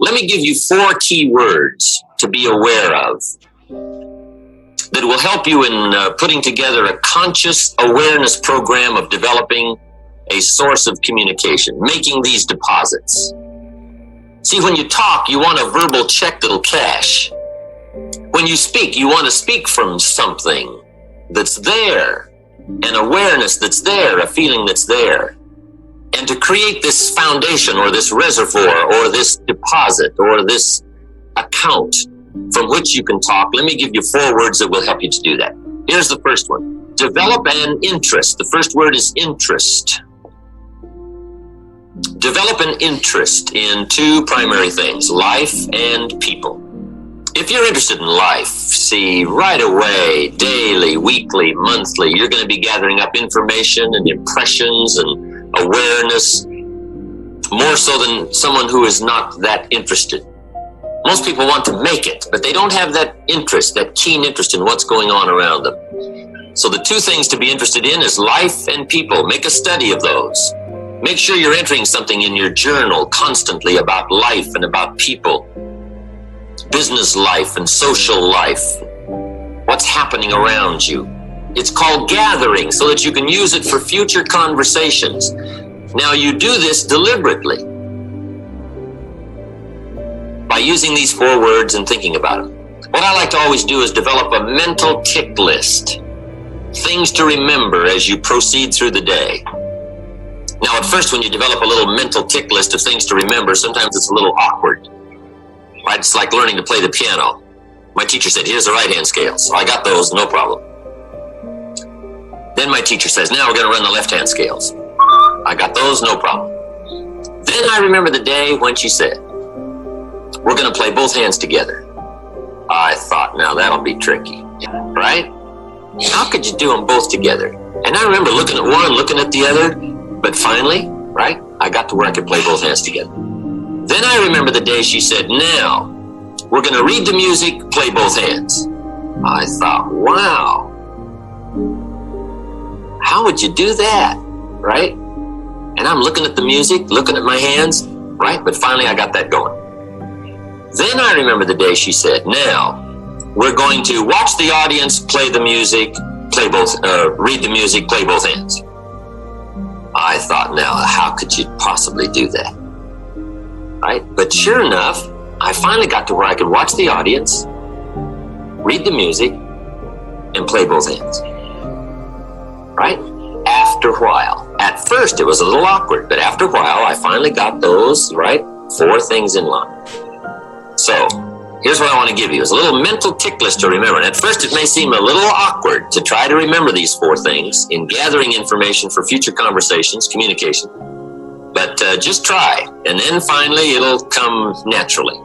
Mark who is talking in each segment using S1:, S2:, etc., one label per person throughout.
S1: Let me give you 4 key words to be aware of that will help you in putting together a conscious awareness program of developing a source of communication, making these deposits. See, when you talk, you want a verbal check that'll cash. When you speak, you want to speak from something that's there, an awareness that's there, a feeling that's there. And to create this foundation or this reservoir or this deposit or this account from which you can talk, let me give you 4 words that will help you to do that. Here's the first one. Develop an interest. The first word is interest. Develop an interest in 2 primary things, life and people. If you're interested in life, see, right away, daily, weekly, monthly, you're going to be gathering up information and impressions and awareness, more so than someone who is not that interested. Most people want to make it, but they don't have that interest, that keen interest in what's going on around them. So the 2 things to be interested in is life and people. Make a study of those. Make sure you're entering something in your journal constantly about life and about people, business life and social life, what's happening around you. It's called gathering so that you can use it for future conversations. Now you do this deliberately by using these 4 words and thinking about them. What I like to always do is develop a mental tick list, things to remember as you proceed through the day. Now at first when you develop a little mental tick list of things to remember, sometimes it's a little awkward. Right? It's like learning to play the piano. My teacher said, here's the right-hand scale. So I got those, no problem. Then my teacher says, now we're going to run the left-hand scales. I got those, no problem. Then I remember the day when she said, we're going to play both hands together. I thought, now that'll be tricky, right? How could you do them both together? And I remember looking at one, looking at the other, but finally, right, I got to where I could play both hands together. Then I remember the day she said, now, we're going to read the music, play both hands. I thought, wow. How would you do that, right? And I'm looking at the music, looking at my hands, right? But finally I got that going. Then I remember the day she said, now, we're going to watch the audience, play the music, read the music, play both hands. I thought, now, how could you possibly do that? Right? But sure enough, I finally got to where I could watch the audience, read the music, and play both hands. Right? After a while. At first, it was a little awkward, but after a while, I finally got those, right, 4 things in line. So, here's what I want to give you. It's a little mental tick list to remember. And at first, it may seem a little awkward to try to remember these 4 things in gathering information for future conversations, communication. But just try, and then finally it'll come naturally.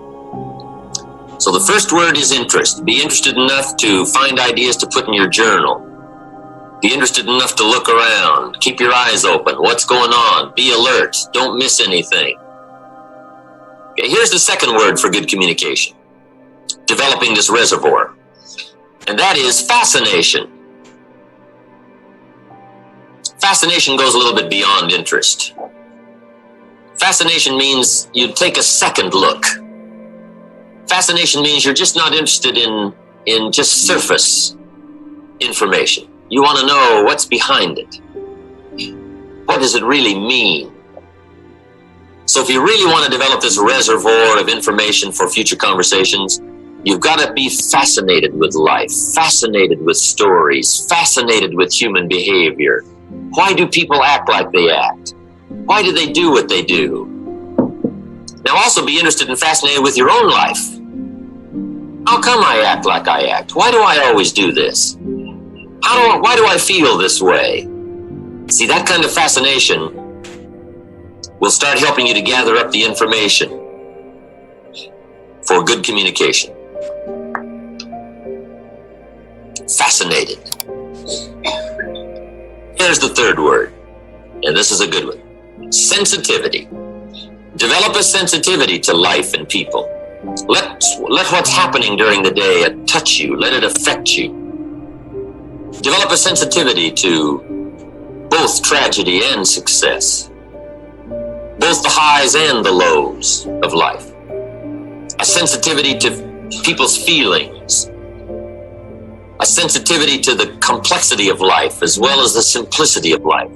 S1: So the first word is interest. Be interested enough to find ideas to put in your journal. Be interested enough to look around. Keep your eyes open. What's going on? Be alert. Don't miss anything. Okay, here's the second word for good communication. Developing this reservoir. And that is fascination. Fascination goes a little bit beyond interest. Fascination means you take a second look. Fascination means you're just not interested in just surface information. You want to know what's behind it. What does it really mean? So if you really want to develop this reservoir of information for future conversations, you've got to be fascinated with life, fascinated with stories, fascinated with human behavior. Why do people act like they act? Why do they do what they do? Now also be interested and fascinated with your own life. How come I act like I act? Why do I always do this? Why do I feel this way? See, that kind of fascination will start helping you to gather up the information for good communication. Fascinated. Here's the third word, and this is a good one. Sensitivity. Develop a sensitivity to life and people. Let what's happening during the day touch you. Let it affect you. Develop a sensitivity to both tragedy and success, both the highs and the lows of life. a sensitivity to people's feelings, a sensitivity to the complexity of life as well as the simplicity of life.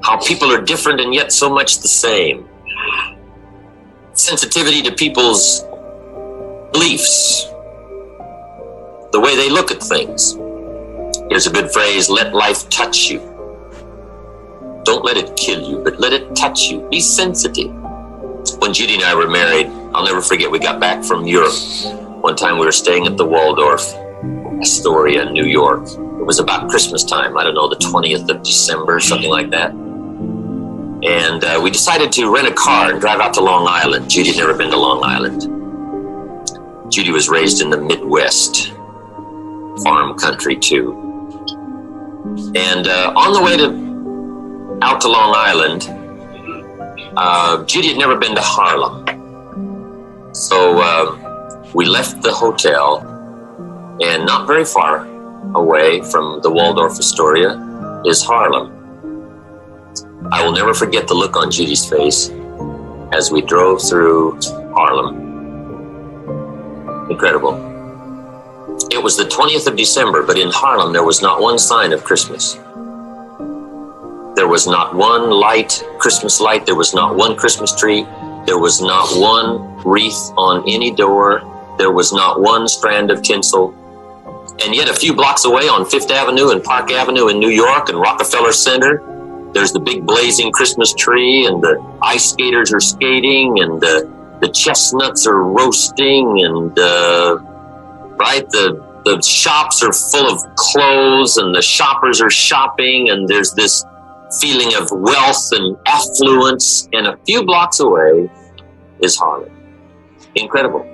S1: How people are different and yet so much the same. Sensitivity to people's beliefs, the way they look at things. Here's a good phrase: let life touch you. Don't let it kill you, but let it touch you. Be sensitive. When Judy and I were married, I'll never forget, we got back from Europe. One time we were staying at the Waldorf Astoria in New York. It was about Christmas time, I don't know, the 20th of December, something like that. And we decided to rent a car and drive out to Long Island. Judy had never been to Long Island. Judy was raised in the Midwest, farm country too. And on the way out to Long Island, Judy had never been to Harlem. So we left the hotel, and not very far away from the Waldorf Astoria is Harlem. I will never forget the look on Judy's face as we drove through Harlem. Incredible. It was the 20th of December, but in Harlem there was not one sign of Christmas. There was not one light, Christmas light. There was not one Christmas tree. There was not one wreath on any door. There was not one strand of tinsel. And yet a few blocks away on Fifth Avenue and Park Avenue in New York and Rockefeller Center, there's the big blazing Christmas tree, and the ice skaters are skating, and the chestnuts are roasting, and the shops are full of clothes, and the shoppers are shopping, and there's this feeling of wealth and affluence. And a few blocks away is Harlem. Incredible.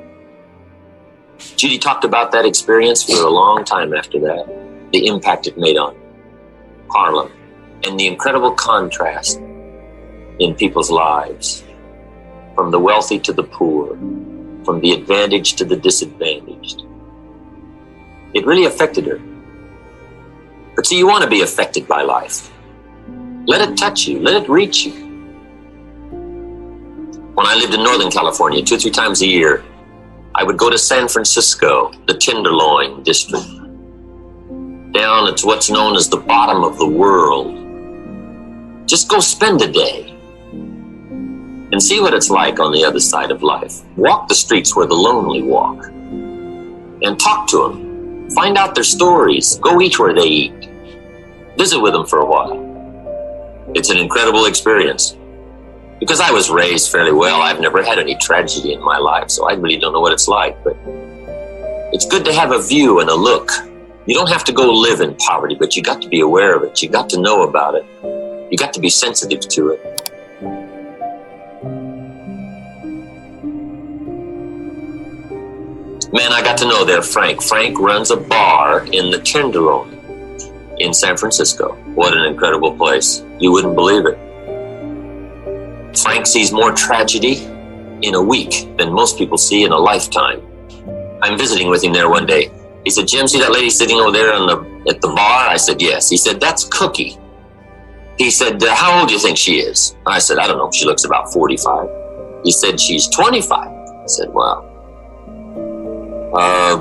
S1: Judy talked about that experience for a long time after that, the impact it made on Harlem, and the incredible contrast in people's lives, from the wealthy to the poor, from the advantaged to the disadvantaged. It really affected her. But see, you want to be affected by life. Let it touch you. Let it reach you. When I lived in Northern California, 2 or 3 times a year, I would go to San Francisco, the Tenderloin district. Down at what's known as the bottom of the world. Just go spend a day and see what it's like on the other side of life. Walk the streets where the lonely walk and talk to them. Find out their stories. Go eat where they eat. Visit with them for a while. It's an incredible experience. Because I was raised fairly well, I've never had any tragedy in my life, so I really don't know what it's like. But it's good to have a view and a look. You don't have to go live in poverty, but you got to be aware of it. You got to know about it. You got to be sensitive to it. Man, I got to know there Frank. Frank runs a bar in the Tenderloin in San Francisco. What an incredible place. You wouldn't believe it. Frank sees more tragedy in a week than most people see in a lifetime. I'm visiting with him there one day. He said, Jim, see that lady sitting over there at the bar? I said, yes. He said, that's Cookie. He said, how old do you think she is? I said, I don't know. She looks about 45. He said, she's 25. I said, wow.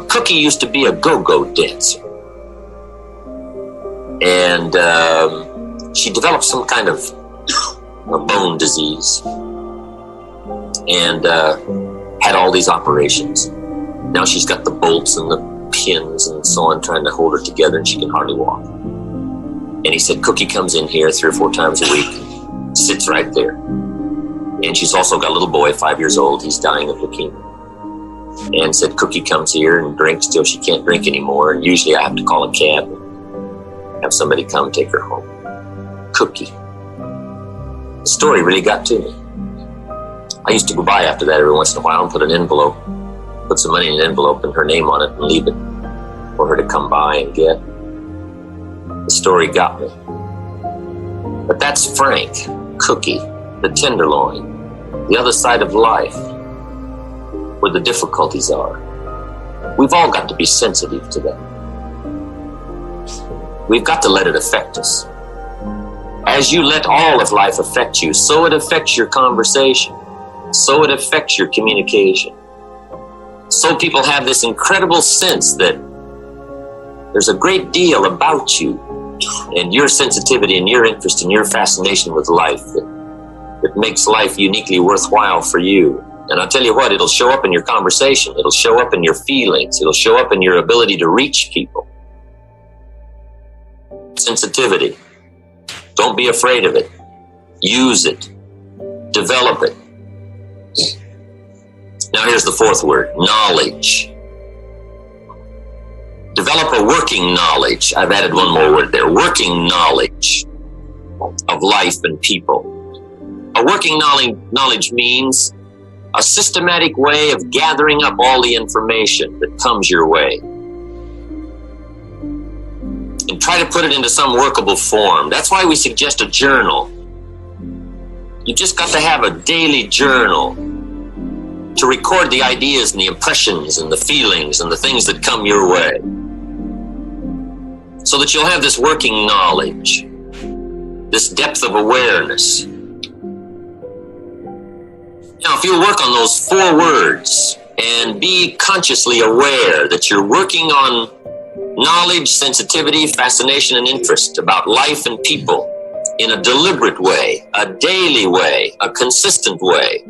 S1: Cookie used to be a go-go dancer. And she developed some kind of a bone disease and had all these operations. Now she's got the bolts and the pins and so on trying to hold her together, and she can hardly walk. And he said Cookie comes in here 3 or 4 times a week, sits right there. And she's also got a little boy, 5 years old. He's dying of leukemia. And said Cookie comes here and drinks till she can't drink anymore. And usually I have to call a cab and have somebody come take her home. Cookie. The story really got to me. I used to go by after that every once in a while and put some money in an envelope and her name on it and leave it for her to come by and get. The story got me. But that's Frank, Cookie, the Tenderloin, the other side of life, where the difficulties are. We've all got to be sensitive to that. We've got to let it affect us. As you let all of life affect you, so it affects your conversation. so it affects your communication. So people have this incredible sense that there's a great deal about you and your sensitivity and your interest and your fascination with life that makes life uniquely worthwhile for you. And I'll tell you what, it'll show up in your conversation. It'll show up in your feelings. It'll show up in your ability to reach people. Sensitivity. Don't be afraid of it. Use it. Develop it. Now here's the fourth word, knowledge. Develop a working knowledge. I've added one more word there. Working knowledge of life and people. A working knowledge means a systematic way of gathering up all the information that comes your way. And try to put it into some workable form. That's why we suggest a journal. You just got to have a daily journal to record the ideas and the impressions and the feelings and the things that come your way, so that you'll have this working knowledge, this depth of awareness. Now, if you'll work on those 4 words and be consciously aware that you're working on knowledge, sensitivity, fascination, and interest about life and people in a deliberate way, a daily way, a consistent way,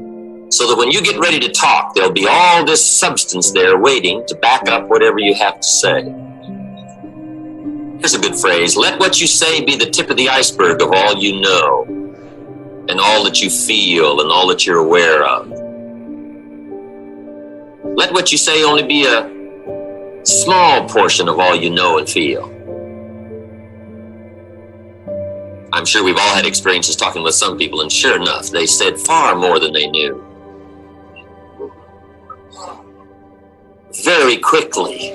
S1: so that when you get ready to talk, there'll be all this substance there waiting to back up whatever you have to say. Here's a good phrase. Let what you say be the tip of the iceberg of all you know and all that you feel and all that you're aware of. Let what you say only be a small portion of all you know and feel. I'm sure we've all had experiences talking with some people, and sure enough, they said far more than they knew. Very quickly.